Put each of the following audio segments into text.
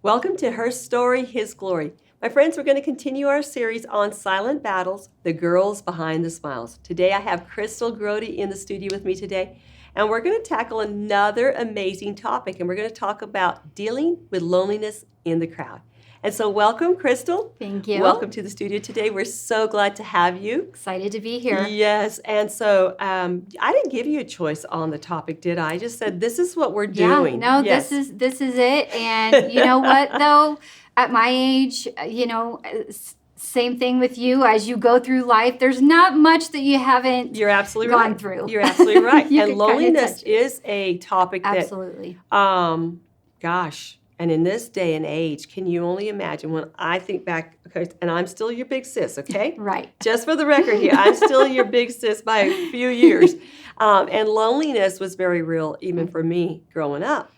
Welcome to Her Story, His Glory. My friends, we're going to continue our series on Silent Battles, the girls behind the smiles. Today I have Crystal Grody in the studio with me today, and we're going to tackle another amazing topic, and we're going to talk about dealing with loneliness in the crowd. And so welcome, Crystal. Thank you. Welcome to the studio today. We're so glad to have you. Excited to be here. Yes, and so I didn't give you a choice on the topic, did I? I just said this is what we're doing. Yeah, no, yes. this is it. And you know what, though? At my age, same thing with you. As you go through life, there's not much that you haven't You're absolutely gone right. through. You're absolutely right. You And can loneliness kinda touch it. is a topic that, Absolutely. gosh, and in this day and age, can you only imagine when I think back, okay, and I'm still your big sis, okay? Right. Just for the record here, I'm still your big sis by a few years. And loneliness was very real even for me growing up.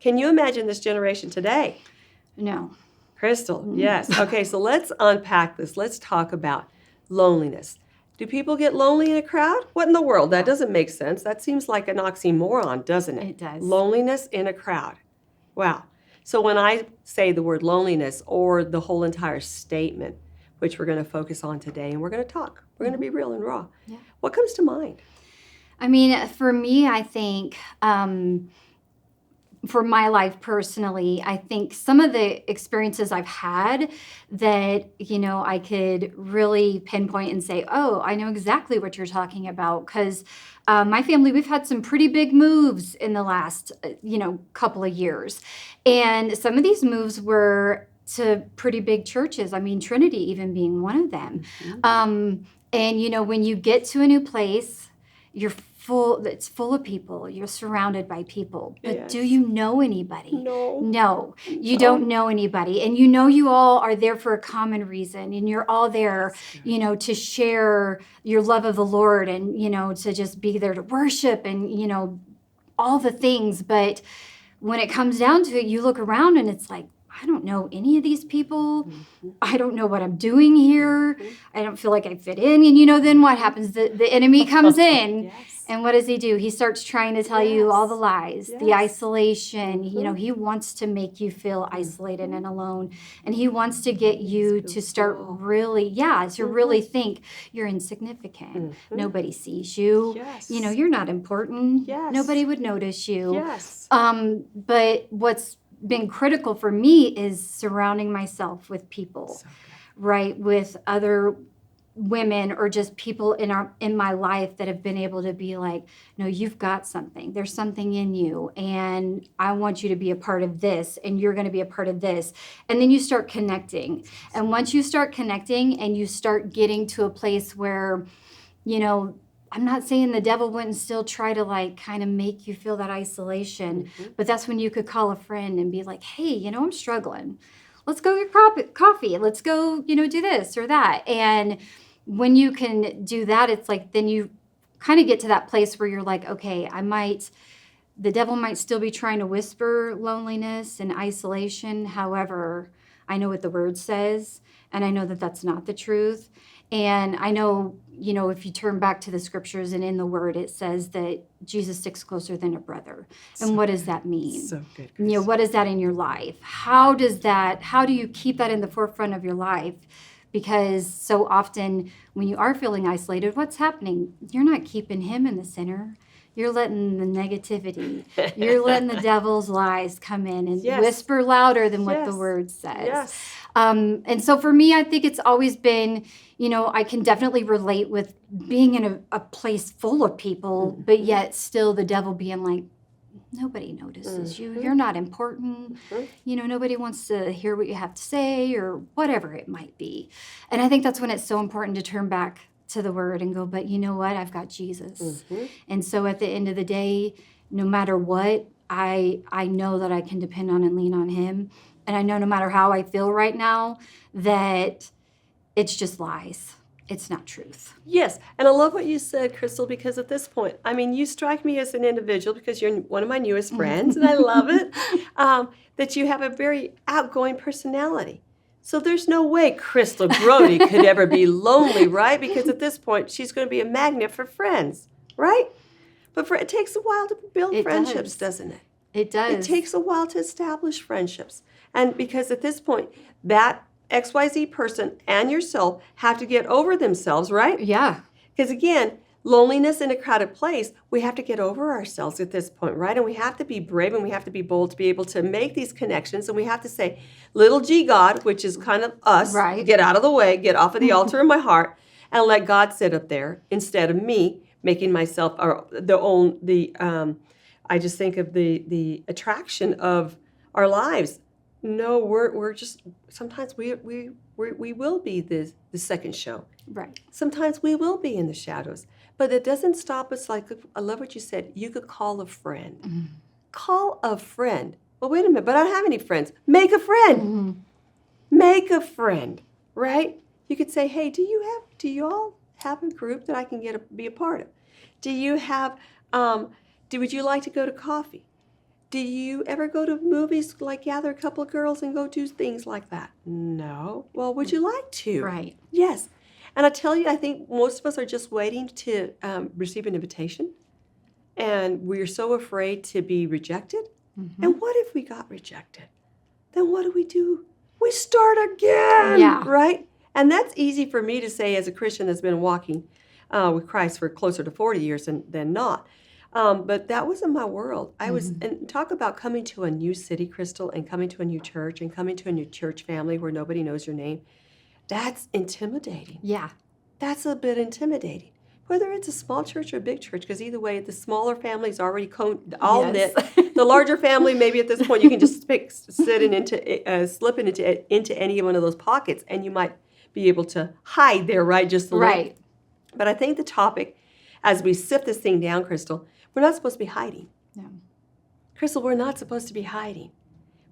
Can you imagine this generation today? No. Crystal, yes. Okay, so let's unpack this. Let's talk about loneliness. Do people get lonely in a crowd? What in the world? That doesn't make sense. That seems like an oxymoron, doesn't it? It does. Loneliness in a crowd. Wow. So when I say the word loneliness or the whole entire statement, which we're going to focus on today, and we're going to talk, we're going to be real and raw. Yeah. What comes to mind? I mean, for me, I think for my life personally, I think some of the experiences I've had that, I could really pinpoint and say, oh, I know exactly what you're talking about. Because my family, we've had some pretty big moves in the last, couple of years. And some of these moves were to pretty big churches. I mean, Trinity even being one of them. And, when you get to a new place, it's full of people. You're surrounded by people. But Yes. do you know anybody? No. No, you don't know anybody. And you all are there for a common reason. And you're all there, to share your love of the Lord and, to just be there to worship and, all the things. But when it comes down to it, you look around and it's like, I don't know any of these people. I don't know what I'm doing here. I don't feel like I fit in. And then what happens? The enemy comes in. Yes. And what does he do? He starts trying to tell you all the lies, the Yes. isolation. He wants to make you feel isolated and alone. And he wants to get you to start really think you're insignificant. Nobody sees you. Yes. You're not important. Yes. Nobody would notice you. Yes. But what's been critical for me is surrounding myself with people, So good. right? With other women or just people in my life that have been able to be like, no, you've got something. There's something in you, and I want you to be a part of this, and you're going to be a part of this. And then you start connecting. And once you start connecting and you start getting to a place where, I'm not saying the devil wouldn't still try to kind of make you feel that isolation, but that's when you could call a friend and be like, hey, I'm struggling. Let's go get coffee. Let's go, do this or that. And when you can do that, it's like, then you kind of get to that place where you're like, okay, the devil might still be trying to whisper loneliness and isolation. However, I know what the word says, and I know that that's not the truth. And I know, if you turn back to the scriptures and in the word, it says that Jesus sticks closer than a brother. And what does that mean? So good. What is that in your life? How do you keep that in the forefront of your life? Because so often when you are feeling isolated, what's happening? You're not keeping him in the center. You're letting the negativity, you're letting the devil's lies come in and whisper louder than what the word says. Yes. And so for me, I think it's always been, I can definitely relate with being in a place full of people, but yet still the devil being like, nobody notices you. You're not important. Nobody wants to hear what you have to say or whatever it might be. And I think that's when it's so important to turn back to the word and go, but you know what? I've got Jesus. And so at the end of the day, no matter what, I know that I can depend on and lean on him. And I know no matter how I feel right now, that it's just lies. It's not truth. Yes, and I love what you said, Crystal, because at this point, you strike me as an individual because you're one of my newest friends, and I love it, that you have a very outgoing personality. So there's no way Crystal Grody could ever be lonely, right? Because at this point, she's going to be a magnet for friends, right? But it takes a while to build friendships, doesn't it? It does. It takes a while to establish friendships. And because at this point, that XYZ person and yourself have to get over themselves, right? Yeah. Because again, loneliness in a crowded place, we have to get over ourselves at this point, right? And we have to be brave and we have to be bold to be able to make these connections. And we have to say, little g God, which is kind of us, Right. get out of the way, get off of the altar in my heart, and let God sit up there instead of me making myself I just think of the attraction of our lives. No, we're just sometimes we will be the second show. Right. Sometimes we will be in the shadows, but it doesn't stop us. Like, I love what you said. You could call a friend. Mm-hmm. Call a friend. Well, wait a minute, but I don't have any friends. Make a friend. Mm-hmm. Make a friend, right? You could say, hey, do you all have a group that I can be a part of? Do you have, would you like to go to coffee? Do you ever go to movies, like gather a couple of girls and go do things like that? No. Well, would you like to? Right. Yes. And I tell you, I think most of us are just waiting to receive an invitation. And we're so afraid to be rejected. Mm-hmm. And what if we got rejected? Then what do? We start again, Yeah. right? And that's easy for me to say as a Christian that's been walking with Christ for closer to 40 years than not. But that wasn't my world. I was, and talk about coming to a new city, Crystal, and coming to a new church and coming to a new church family where nobody knows your name. That's intimidating. Yeah. That's a bit intimidating. Whether it's a small church or a big church, because either way, the smaller family is already all Yes. knit. The larger family, maybe at this point, you can just slip it into any one of those pockets, and you might be able to hide there, right? Just a little. Right. But I think the topic, as we sift this thing down, Crystal, we're not supposed to be hiding. No. Crystal, we're not supposed to be hiding.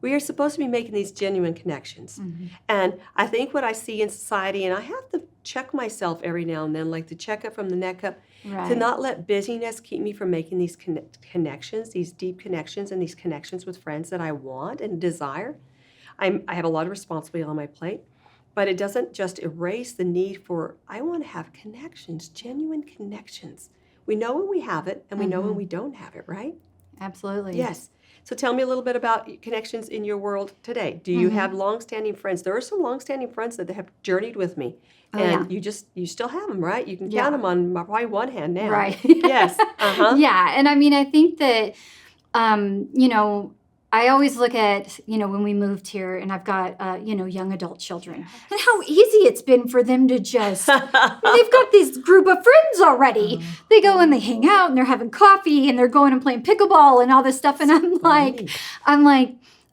We are supposed to be making these genuine connections. Mm-hmm. And I think what I see in society, and I have to check myself every now and then, like the checkup from the neck up, Right. to not let busyness keep me from making these connections, these deep connections, and these connections with friends that I want and desire. I have a lot of responsibility on my plate, but it doesn't just erase the need for, I want to have connections, genuine connections. We know when we have it, and we know when we don't have it, right? Absolutely. Yes. So tell me a little bit about connections in your world today. Do you have long-standing friends? There are some long-standing friends that have journeyed with me, and you still have them, right? You can count them on probably one hand now. Right. Yes. Yeah. And I mean, I think that, I always look at, when we moved here and I've got, young adult children and how easy it's been for them to just, they've got this group of friends already. They go and they hang out and they're having coffee and they're going and playing pickleball and all this stuff. And I'm like,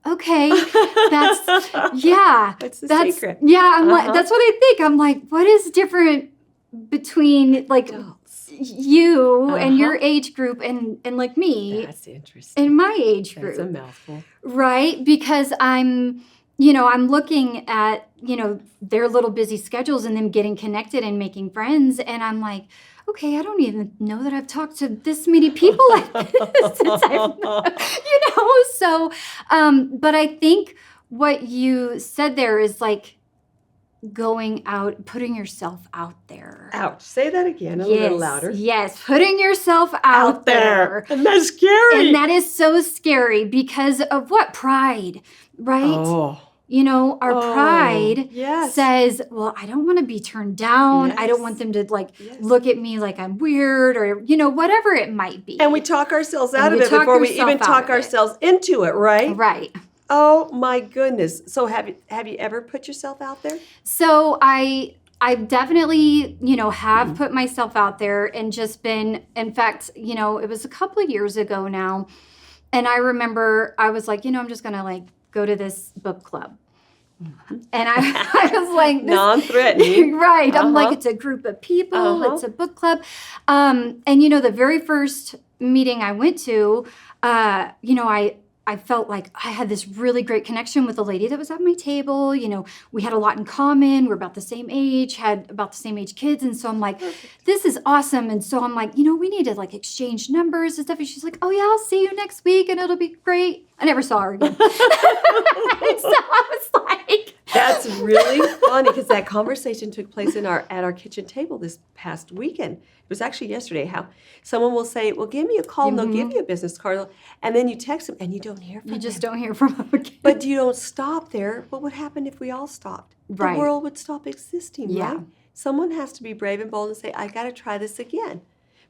okay, that's the secret. Yeah. I'm like, that's what I think. I'm like, what is different between like Adults. you and your age group and like me That's interesting. and my age group? That's a mouthful. Right? Because I'm looking at, their little busy schedules and them getting connected and making friends. And I'm like, okay, I don't even know that I've talked to this many people like this since I've, so, but I think what you said there is like going out, putting yourself out there. Ouch. Say that again a little louder. Yes, putting yourself out there. And that's scary. And that is so scary because of what? Pride, right? Oh. Our pride yes. says, well, I don't want to be turned down. I don't want them to look at me like I'm weird or, whatever it might be. And we talk ourselves out of it before we even talk ourselves into it, right? Right. Oh my goodness. So have you ever put yourself out there? So I definitely, have put myself out there and just been, in fact, it was a couple of years ago now. And I remember I was like, I'm just going to go to this book club. And I was like, non-threatening. Right. I'm like, it's a group of people. It's a book club. And, the very first meeting I went to, I felt like I had this really great connection with a lady that was at my table. We had a lot in common. We're about the same age, had about the same age kids. And so I'm like, this is awesome. And so I'm like, we need to exchange numbers and stuff. And she's like, oh yeah, I'll see you next week and it'll be great. I never saw her again. And so I was like, that's really funny because that conversation took place at our kitchen table this past weekend. It was actually yesterday. How someone will say, "Well, give me a call," and they'll give you a business card, and then you text them, and you don't hear from them. You just don't hear from them again. But you don't stop there. What would happen if we all stopped? Right. The world would stop existing, Yeah. right? Someone has to be brave and bold and say, "I got to try this again."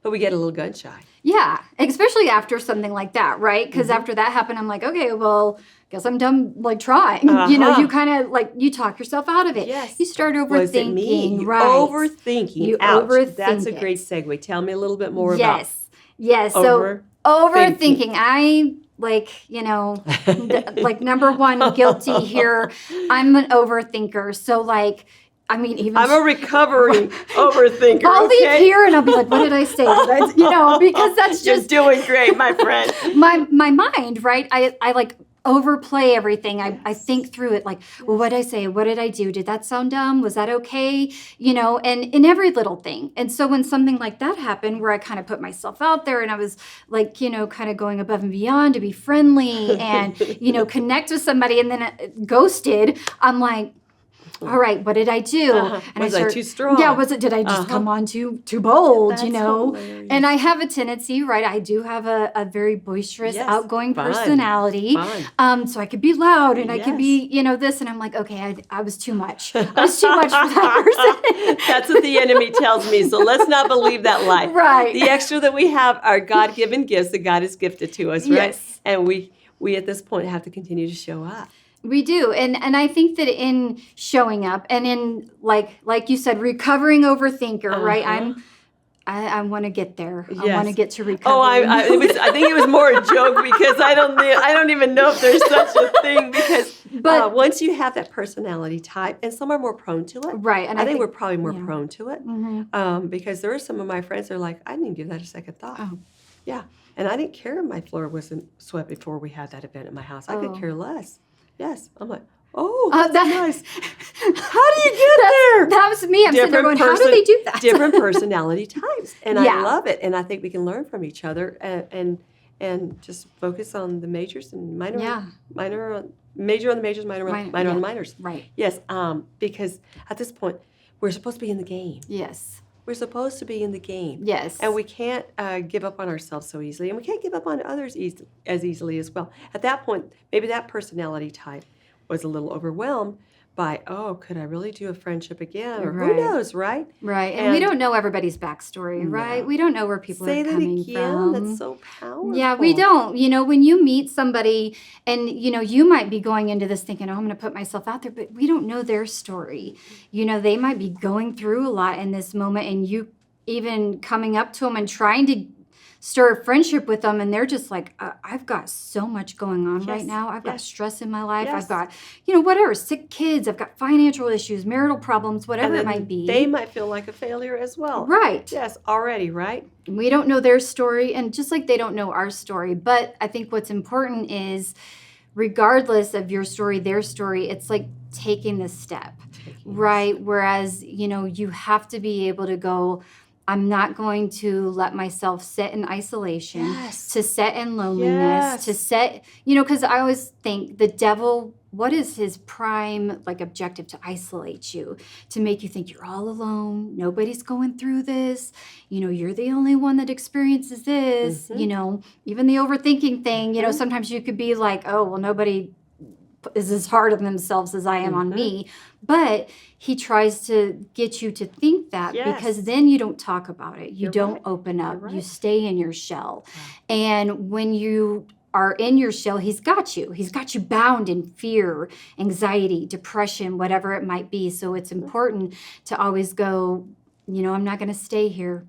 But we get a little gun shy. Yeah, especially after something like that, right? Because Mm-hmm. after that happened, I'm like, okay, well, guess I'm done, like, trying. You kind of, like, you talk yourself out of it. Yes. You start overthinking, Was it me? right? Overthinking. You Ouch. overthink That's a it. great segue. Tell me a little bit more about Yes. So overthinking. I, like, number one, guilty here. I'm an overthinker. So, like, I mean, even I'm a recovering overthinker. I'll leave Okay? here and I'll be like, what did I say? Because that's You're just doing great, my friend. my mind, right? I like overplay everything. I think through it like, well, what did I say? What did I do? Did that sound dumb? Was that okay? And in every little thing. And so when something like that happened where I kind of put myself out there and I was like, kind of going above and beyond to be friendly and, connect with somebody and then it ghosted, I'm like, all right, what did I do? And Was I too strong? Yeah, did I just come on too bold, That's hilarious. And I have a tendency, right? I do have a very boisterous, Yes, outgoing fun, personality. fun. So I could be loud and I could be, this, and I'm like, okay, I was too much. I was too much for that person. That's what the enemy tells me. So let's not believe that lie. Right. The extra that we have are God-given gifts that God has gifted to us, right? Yes. And we at this point have to continue to show up. We do. And I think that in showing up and in like you said, recovering overthinker, right? I want to get there. Yes. I want to get to recovery. Oh, I think it was more a joke because I don't even know if there's such a thing because But- once you have that personality type, and some are more prone to it. Right. And I think we're probably more prone to it Mm-hmm. because there are some of my friends that are like, I didn't even give that a second thought. Oh. Yeah. And I didn't care if my floor wasn't swept before we had that event at my house. I could care less. Yes. I'm like, that's nice. How do you get there? That was me. I'm sitting there going, how do they do that? Different personality types. And Yeah. I love it. And I think we can learn from each other and just focus on the majors and major on the majors, minor on the minors. Right. Yes, because at this point, we're supposed to be in the game. Yes. We're supposed to be in the game. Yes. And we can't give up on ourselves so easily. And we can't give up on others as easily as well. At that point, maybe that personality type was a little overwhelmed by, could I really do a friendship again? Or Right. who knows, right? Right. And we don't know everybody's backstory, right? We don't know where people Say are that coming again. from. That's so powerful. Yeah, we don't. When you meet somebody and, you might be going into this thinking, I'm going to put myself out there, but we don't know their story. They might be going through a lot in this moment and you even coming up to them and trying to stir a friendship with them and they're just like, I've got so much going on right now. I've got stress in my life. Yes. I've got, whatever, sick kids. I've got financial issues, marital problems, whatever it might be. They might feel like a failure as well. Right. Yes, already, right? We don't know their story, and just like they don't know our story. But I think what's important is, regardless of your story, their story, it's like taking the step, right? Whereas, you have to be able to go, I'm not going to let myself sit in isolation, to sit in loneliness, to sit, because I always think the devil, what is his prime objective? To isolate you, to make you think you're all alone. Nobody's going through this. You're the only one that experiences this, even the overthinking thing, sometimes you could be like, oh, well, nobody is as hard on themselves as I am on me. But he tries to get you to think that because then you don't talk about it. You don't open up. You stay in your shell. And when you are in your shell, he's got you. He's got you bound in fear, anxiety, depression, whatever it might be. So it's important to always go, I'm not going to stay here.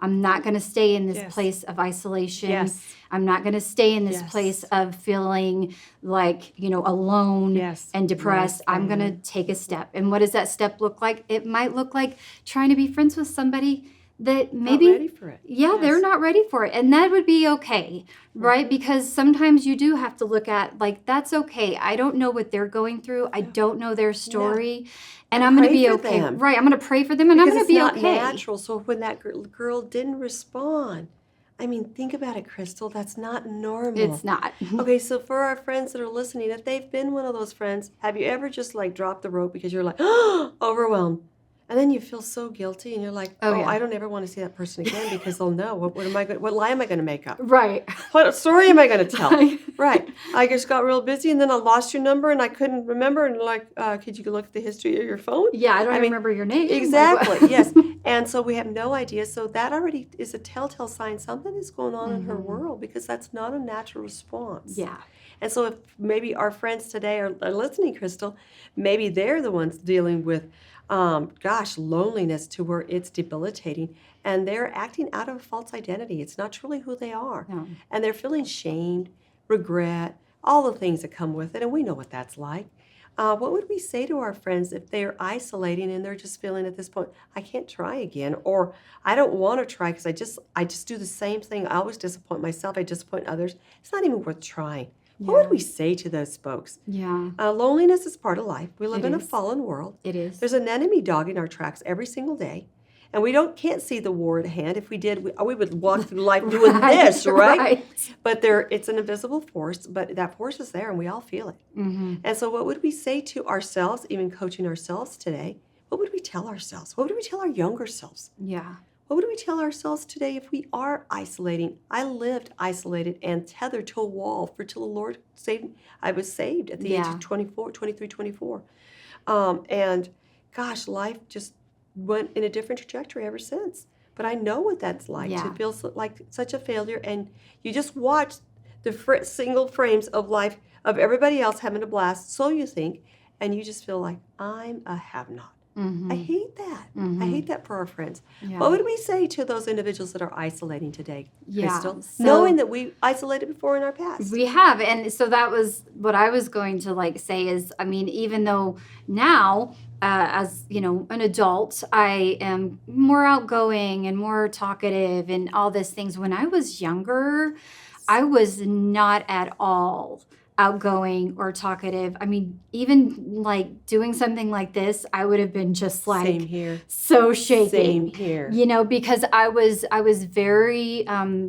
I'm not going to stay in this place of isolation. I'm not going to stay in this place of feeling like, alone and depressed. I'm going to take a step. And what does that step look like? It might look like trying to be friends with somebody that maybe not ready for it. They're not ready for it. And that would be okay, right? Because sometimes you do have to look at that's okay. I don't know what they're going through. I don't know their story. And I'm going to be okay. Them. Right. I'm going to pray for them and I'm going to be because okay. it's not natural. So when that girl didn't respond, I mean, think about it, Crystal. That's not normal. It's not. Okay, so for our friends that are listening, if they've been one of those friends, have you ever just like dropped the rope because you're like overwhelmed? And then you feel so guilty and you're like, Oh, oh, yeah. I don't ever want to see that person again because they'll know. What lie am I going to make up? Right. What story am I going to tell? Right. I just got real busy and then I lost your number and I couldn't remember. And like, could you look at the history of your phone? Yeah, I don't even remember your name. Exactly. Yes. And so we have no idea. So that already is a telltale sign something is going on in her world because that's not a natural response. Yeah. And so if maybe our friends today are listening, Crystal, maybe they're the ones dealing with, loneliness to where it's debilitating. And they're acting out of a false identity. It's not truly who they are. No. And they're feeling shamed, regret, all the things that come with it. And we know what that's like. What would we say to our friends if they're isolating and they're just feeling at this point, I can't try again, or I don't want to try because I just do the same thing. I always disappoint myself. I disappoint others. It's not even worth trying. What would we say to those folks? Yeah. Loneliness is part of life. We live It in a is. fallen world. It is. There's an enemy dogging our tracks every single day. And we can't see the war at hand. If we did, we would walk through life doing this, right? But it's an invisible force, but that force is there and we all feel it. Mm-hmm. And so what would we say to ourselves, even coaching ourselves today? What would we tell ourselves? What would we tell our younger selves? Yeah. What would we tell ourselves today if we are isolating? I lived isolated and tethered to a wall till the Lord saved me. I was saved at the age of 23, 24. And gosh, life just went in a different trajectory ever since. But I know what that's like to feel like such a failure. And you just watch the single frames of life of everybody else having a blast, so you think, and you just feel like, I'm a have-not. Mm-hmm. I hate that. I hate that for our friends. Yeah. What would we say to those individuals that are isolating today, Crystal? So, knowing that we isolated before in our past. We have. And so that was what I was going to say is, I mean, even though now, as an adult, I am more outgoing and more talkative and all these things. When I was younger, I was not at all outgoing or talkative. I mean, even like doing something like this, I would have been just like Same here. so shaking. Same here. Because I was very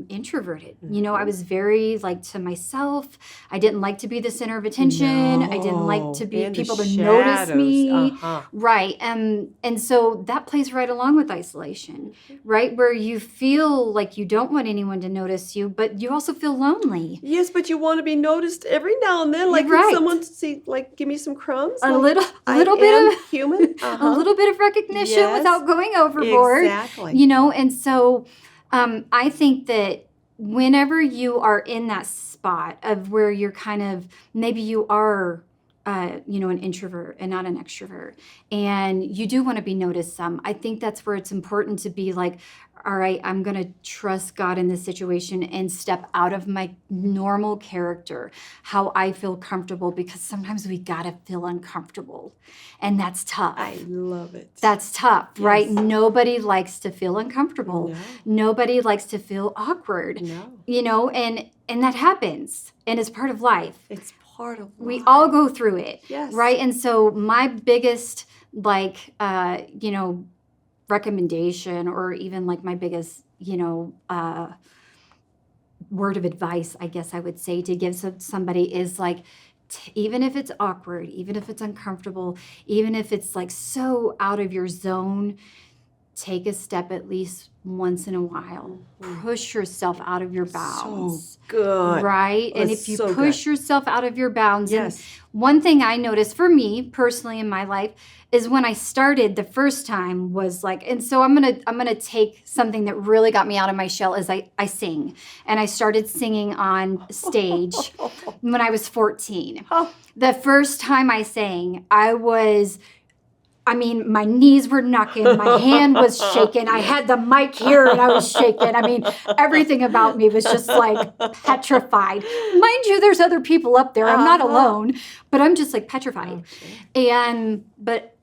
introverted. I was very like to myself. I didn't like to be the center of attention. I didn't like to be people to notice me. Right. And so that plays right along with isolation, right? Where you feel like you don't want anyone to notice you, but you also feel lonely. Yes, but you want to be noticed every now and then. Like Right. someone see, like, give me some crumbs. A Like, little bit of human. a little bit of recognition Yes. without going overboard. Exactly. And so I think that whenever you are in that spot of where you're kind of, maybe you are, an introvert and not an extrovert, and you do want to be noticed some, I think that's where it's important to be like, all right, I'm going to trust God in this situation and step out of my normal character, how I feel comfortable, because sometimes we got to feel uncomfortable. And that's tough. I love it. That's tough, right? Yes. Nobody likes to feel uncomfortable. No. Nobody likes to feel awkward. No. And that happens, and it's part of life. It's part of life. We all go through it. Yes. Right? And so my biggest recommendation, or even like my biggest, word of advice, I guess I would say, to give somebody is like, even if it's awkward, even if it's uncomfortable, even if it's like so out of your zone, take a step at least once in a while. Push yourself out of your bounds. So good. Right? And That's if you so push good. yourself out of your bounds, Yes. and one thing I noticed for me personally in my life is when I started the first time was like, and so I'm gonna take something that really got me out of my shell is I sing. And I started singing on stage when I was 14. Oh. The first time I sang, my knees were knocking, my hand was shaking, I had the mic here and I was shaking. Everything about me was just like petrified. Mind you, there's other people up there. I'm not alone, but I'm just like petrified. But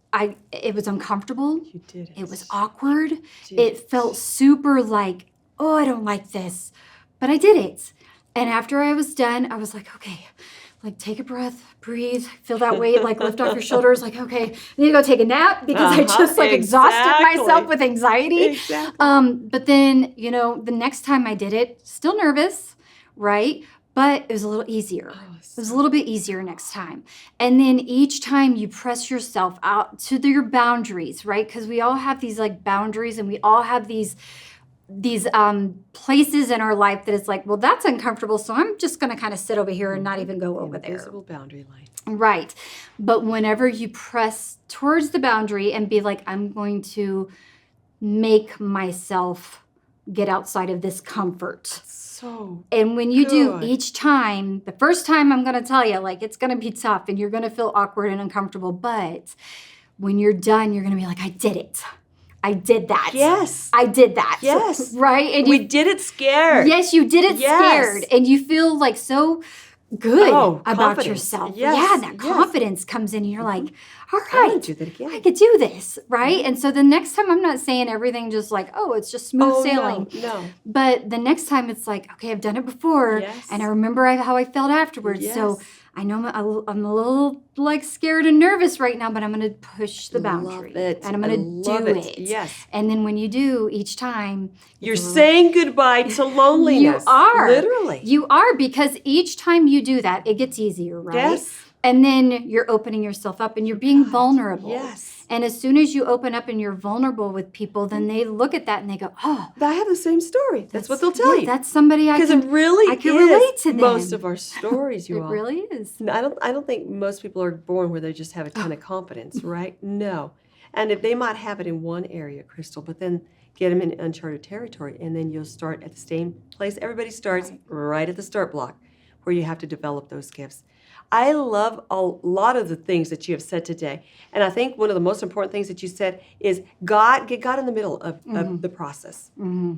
it was uncomfortable. You did it. It was awkward. It felt super like, oh, I don't like this. But I did it. And after I was done, I was like, okay, like take a breath, breathe, feel that weight, like lift off your shoulders, like, okay, I need to go take a nap because I just like exhausted myself with anxiety. Exactly. But then, the next time I did it, still nervous, right? But it was a little easier. It was a little bit easier next time. And then each time you press yourself out to your boundaries, right? Because we all have these like boundaries, and we all have these places in our life that it's like, well, that's uncomfortable, so I'm just going to kind of sit over here and not even go over there. Invisible boundary line. Right. But whenever you press towards the boundary and be like, I'm going to make myself get outside of this comfort. And when you do each time, the first time I'm going to tell you, like, it's going to be tough and you're going to feel awkward and uncomfortable. But when you're done, you're going to be like, I did it. I did that. Yes. I did that. Yes. Right? And we did it scared. Yes, you did it scared. And you feel like so good about yourself. Yes. Yeah, and that confidence comes in and you're like, all I right, can do that again. I could do this, right? And so the next time, I'm not saying everything just like, oh, it's just smooth sailing. No. But the next time it's like, okay, I've done it before, and I remember how I felt afterwards. Yes. So I know I'm a little like scared and nervous right now, but I'm going to push the boundary. Love it. And I'm going to do it. Yes. And then when you do each time, you're saying goodbye to loneliness. You are. Literally. You are, because each time you do that, it gets easier, right? Yes. And then you're opening yourself up and you're being vulnerable. Yes. And as soon as you open up and you're vulnerable with people, then they look at that and they go, oh. I have the same story. That's what they'll tell you. That's somebody I can relate to them. Most of our stories, you all. It really is. No, I don't think most people are born where they just have a ton of confidence, right? No. And if they might have it in one area, Crystal, but then get them in uncharted territory, and then you'll start at the same place. Everybody starts right at the start block where you have to develop those gifts. I love a lot of the things that you have said today. And I think one of the most important things that you said is get God in the middle of the process.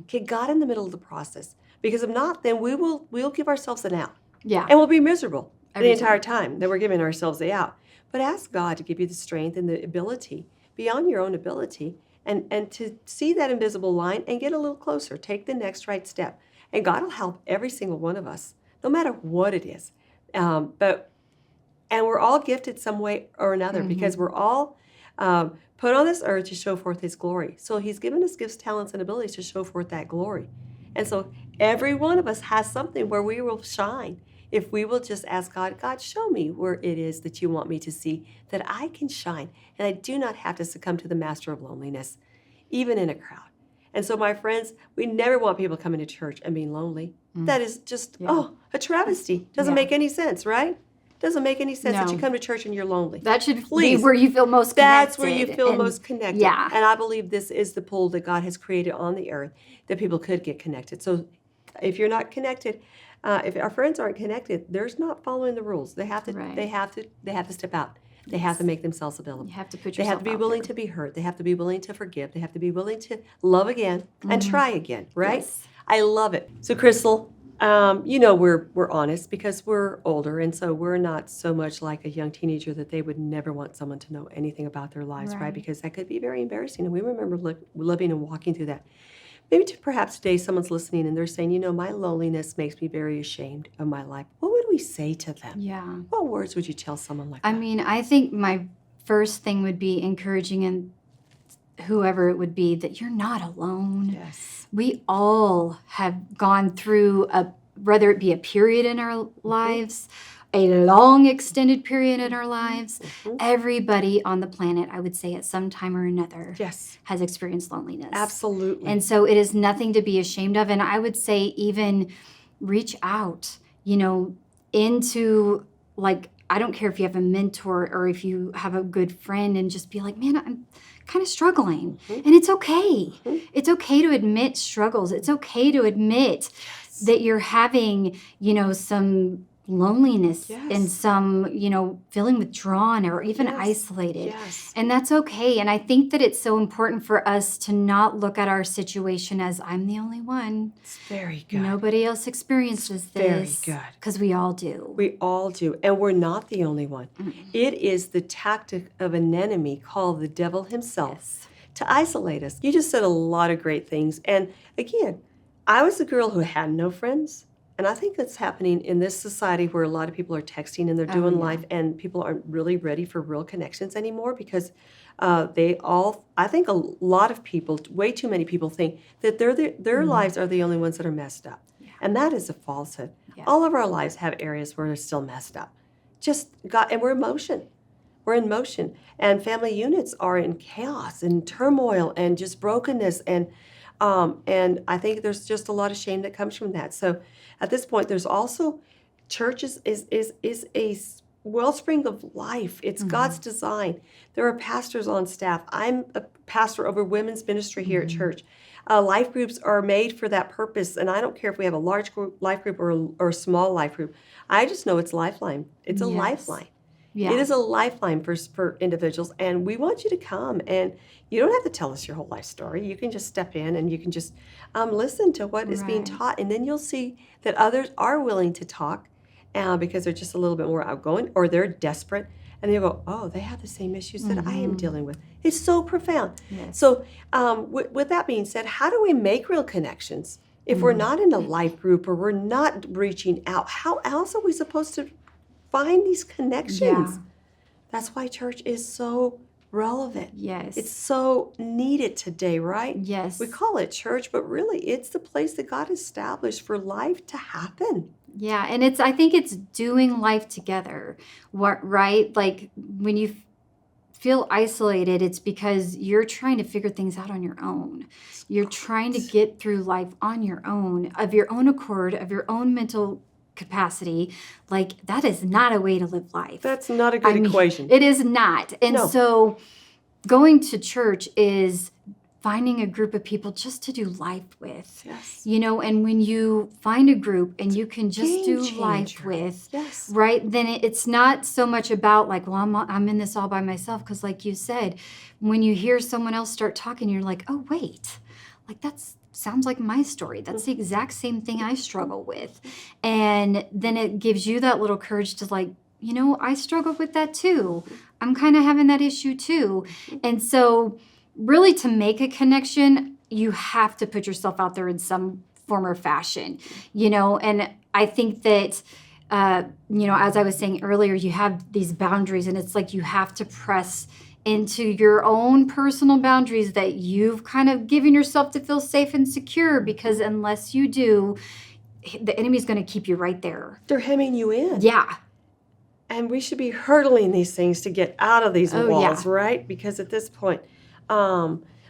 Get God in the middle of the process. Because if not, then we'll give ourselves an out. Yeah. And we'll be miserable Every the entire time that we're giving ourselves the out. But ask God to give you the strength and the ability, beyond your own ability, and to see that invisible line and get a little closer. Take the next right step. And God will help every single one of us, no matter what it is. And we're all gifted some way or another, because we're all put on this earth to show forth His glory. So He's given us gifts, talents, and abilities to show forth that glory. And so every one of us has something where we will shine. If we will just ask God, God, show me where it is that you want me to see, that I can shine. And I do not have to succumb to the master of loneliness, even in a crowd. And so, my friends, we never want people coming to church and being lonely. That is just, a travesty. Doesn't make any sense, right? Doesn't make any sense that you come to church and you're lonely. That should be where you feel most connected. That's where you feel most connected. Yeah. And I believe this is the pull that God has created on the earth, that people could get connected. So if you're not connected, if our friends aren't connected, there's not following the rules. They have to step out. They have to make themselves available. You have to put They yourself have to be out willing there. to be hurt. They have to be willing to forgive. They have to be willing to love again and try again, right? Yes. I love it. So, Crystal, we're honest because we're older, and so we're not so much like a young teenager that they would never want someone to know anything about their lives, right? Because that could be very embarrassing, and we remember living and walking through that. Maybe perhaps today someone's listening and they're saying, my loneliness makes me very ashamed of my life. What would we say to them? Yeah. What words would you tell someone like that? I mean, I think my first thing would be encouraging and whoever it would be that you're not alone. Yes. We all have gone through whether it be a period in our lives, a long extended period in our lives. Everybody on the planet, I would say at some time or another, has experienced loneliness. Absolutely. And so it is nothing to be ashamed of. And I would say even reach out, into I don't care if you have a mentor or if you have a good friend, and just be like, man, I'm kind of struggling. And it's okay. It's okay to admit struggles. It's okay to admit that you're having, some loneliness and some, feeling withdrawn or even isolated. Yes. And that's okay. And I think that it's so important for us to not look at our situation as I'm the only one. It's very good. Nobody else experiences this. Very good. Because we all do. We all do. And we're not the only one. It is the tactic of an enemy called the devil himself to isolate us. You just said a lot of great things. And again, I was a girl who had no friends. and I think it's happening in this society where a lot of people are texting and they're doing yeah. life, and people aren't really ready for real connections anymore because I think a lot of people, way too many people think that their lives are the only ones that are messed up. Yeah. And that is a falsehood. Yeah. All of our lives have areas where they're still messed up. And we're in motion. We're in motion. And family units are in chaos and turmoil and just brokenness. And I think there's just a lot of shame that comes from that. So at this point, there's also church is a wellspring of life. It's God's design. There are pastors on staff. I'm a pastor over women's ministry here at church. Life groups are made for that purpose, and I don't care if we have a large life group or a small life group. I just know it's lifeline. It's a Yes. lifeline. Yeah. It is a lifeline for individuals, and we want you to come. And you don't have to tell us your whole life story. You can just step in and you can just listen to what is being Right. taught, and then you'll see that others are willing to talk because they're just a little bit more outgoing or they're desperate. And they'll go, oh, they have the same issues that I am dealing with. It's so profound. Yes. So with that being said, how do we make real connections? If we're not in a life group or we're not reaching out, how else are we supposed to find these connections? Yeah. That's why church is so relevant. Yes. It's so needed today, right? Yes. We call it church, but really it's the place that God established for life to happen. Yeah, and I think it's doing life together. Right? Like when you feel isolated, it's because you're trying to figure things out on your own. You're trying to get through life on your own, of your own accord, of your own mental capacity. Like that is not a way to live life. That's not a good equation. It is not. And No. so going to church is finding a group of people just to do life with. Yes. And when you find a group and you can just Game do life changer. with, Yes. right, then it's not so much about like, well, I'm in this all by myself. Because like you said, when you hear someone else start talking, you're like, oh, wait, like sounds like my story. That's the exact same thing I struggle with. And then it gives you that little courage to like, I struggle with that too. I'm kind of having that issue too. And so really to make a connection, you have to put yourself out there in some form or fashion, and I think that, as I was saying earlier, you have these boundaries and it's like you have to press into your own personal boundaries that you've kind of given yourself to feel safe and secure, because unless you do, the enemy's going to keep you right there. They're hemming you in. Yeah. And we should be hurdling these things to get out of these walls, yeah. right? Because at this point,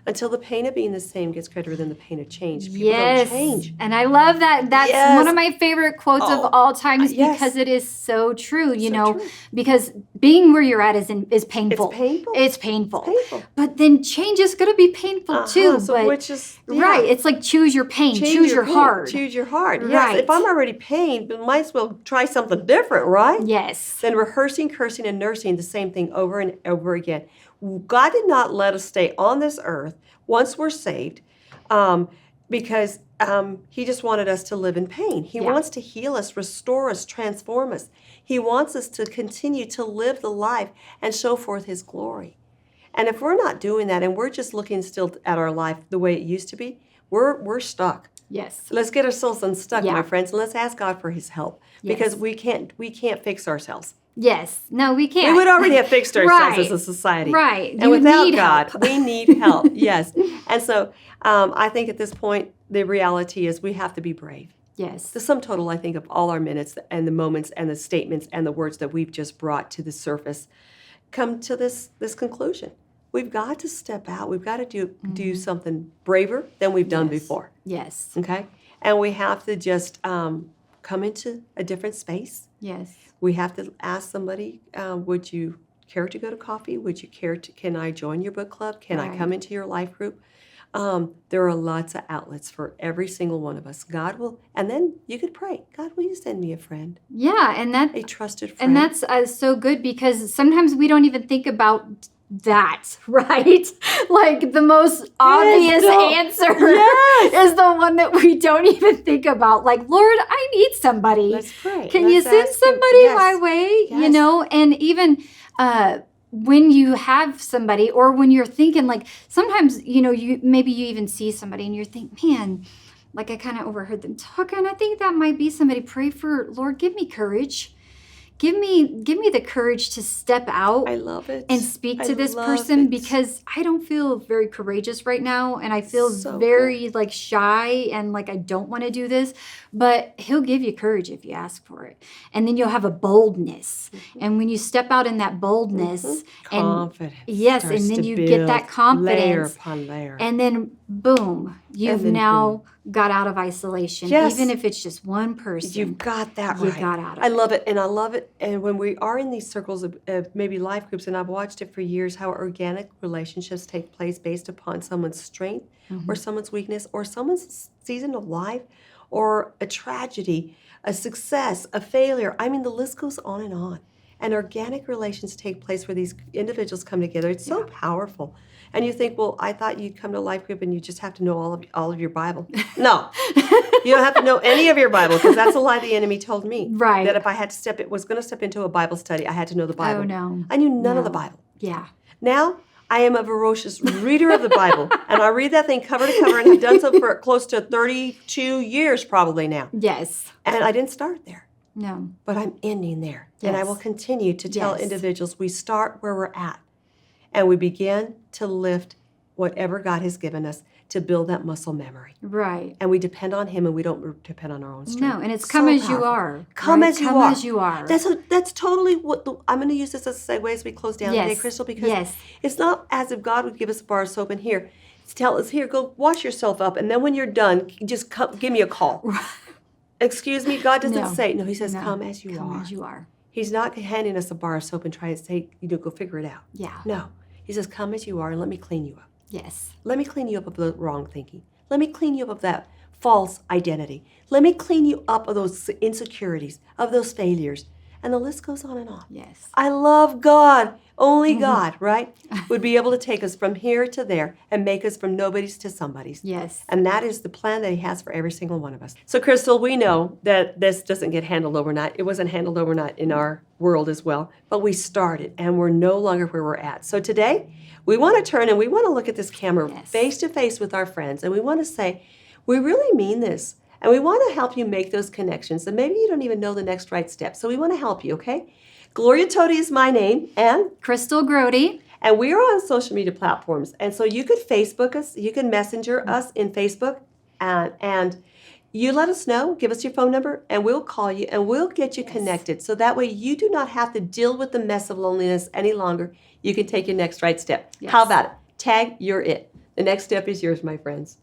until the pain of being the same gets greater than the pain of change, people Yes. don't change. And I love that. That's Yes. one of my favorite quotes of all times yes. because it is so true, true. because being where you're at is painful. It's painful. It's painful. Painful. But then change is going to be painful too. So But which is right. It's like choose your pain, choose your pain, heart. Choose your heart. Yes. Right. If I'm already pained, then might as well try something different, right? Yes. Than rehearsing, cursing, and nursing the same thing over and over again. God did not let us stay on this earth once we're saved because he just wanted us to live in pain. He wants to heal us, restore us, transform us. He wants us to continue to live the life and show forth his glory. And if we're not doing that and we're just looking still at our life the way it used to be, we're stuck. Yes. Let's get ourselves unstuck, Yeah. my friends, and let's ask God for his help because Yes. we can't fix ourselves. Yes. No, we can't. We would already have fixed ourselves Right. as a society. Right. And You without need God, help. we need help. Yes. And so I think at this point, the reality is we have to be brave. Yes. The sum total, I think, of all our minutes and the moments and the statements and the words that we've just brought to the surface come to this conclusion. We've got to step out. We've got to do something braver than we've done Yes. before. Yes. Okay? And we have to just come into a different space. Yes. We have to ask somebody, would you care to go to coffee? Would you care to, can I join your book club? Can I Right. come into your life group? There are lots of outlets for every single one of us. God will, and then you could pray, God, will you send me a friend, Yeah. And a trusted friend? And that's so good because sometimes we don't even think about that, right? Like the most obvious answer is the one that we don't even think about. Like, Lord, I need somebody. Let's pray. Can you Let's send ask him. somebody Yes. my way? Yes. And even when you have somebody or when you're thinking like sometimes, you even see somebody and you think, man, like I kind of overheard them talking. I think that might be somebody. Pray for, Lord, give me courage. Give me the courage to step out I love it. and speak I to this love person it. because I don't feel very courageous right now, and I feel So very like shy and like I don't want to do this, but he'll give you courage if you ask for it. And then you'll have a boldness. And when you step out in that boldness and Confidence. yes, starts and then to you get that build confidence layer upon layer. and then boom, you've then now got out of isolation. Yes. Even if it's just one person. You've got that You right. got out of I it. love it, and I love it. And when we are in these circles of maybe life groups, and I've watched it for years, how organic relationships take place based upon someone's strength or someone's weakness or someone's season of life or a tragedy, a success, a failure. I mean, the list goes on and on. And organic relations take place where these individuals come together. It's so powerful. And you think, well, I thought you'd come to a life group and you just have to know all of your Bible. No, you don't have to know any of your Bible because that's a lie the enemy told me. Right. That if I had to was going to step into a Bible study, I had to know the Bible. Oh, no. I knew none of the No. Bible. Yeah. Now I am a voracious reader of the Bible, and I read that thing cover to cover, and have done so for close to 32 years probably now. Yes. And I didn't start there. No. But I'm ending there. And I Yes. will continue to tell Yes. individuals we start where we're at and we begin to lift whatever God has given us to build that muscle memory. Right. And we depend on Him and we don't depend on our own strength. No, and it's come So as you powerful. are. Come right? as you Come are. as you are. That's totally what I'm going to use this as a segue as we close down Yes. today, Crystal, because Yes. it's not as if God would give us a bar of soap in here. Tell us, here, go wash yourself up, and then when you're done, just come, give me a call. Excuse me, God doesn't No. say, no, He says, No. come as you Come are. as you are. He's not handing us a bar of soap and trying to say, go figure it out. Yeah. No. He says, come as you are and let me clean you up. Yes. Let me clean you up of the wrong thinking. Let me clean you up of that false identity. Let me clean you up of those insecurities, of those failures. And the list goes on and on. Yes. I love God. Only God, right, would be able to take us from here to there and make us from nobodies to somebodies. Yes. And that is the plan that He has for every single one of us. So, Crystal, we know that this doesn't get handled overnight. It wasn't handled overnight in our world as well. But we started, and we're no longer where we're at. So today, we want to turn and we want to look at this camera Yes. face to face with our friends. And we want to say, we really mean this. And we want to help you make those connections. And maybe you don't even know the next right step. So we want to help you, okay? Gloria Toti is my name. And Crystal Grody. and we are on social media platforms. And so you could Facebook us, you can messenger us in Facebook, and you let us know, give us your phone number, and we'll call you and we'll get you connected. So that way you do not have to deal with the mess of loneliness any longer. You can take your next right step. Yes. How about it? Tag, you're it. The next step is yours, my friends.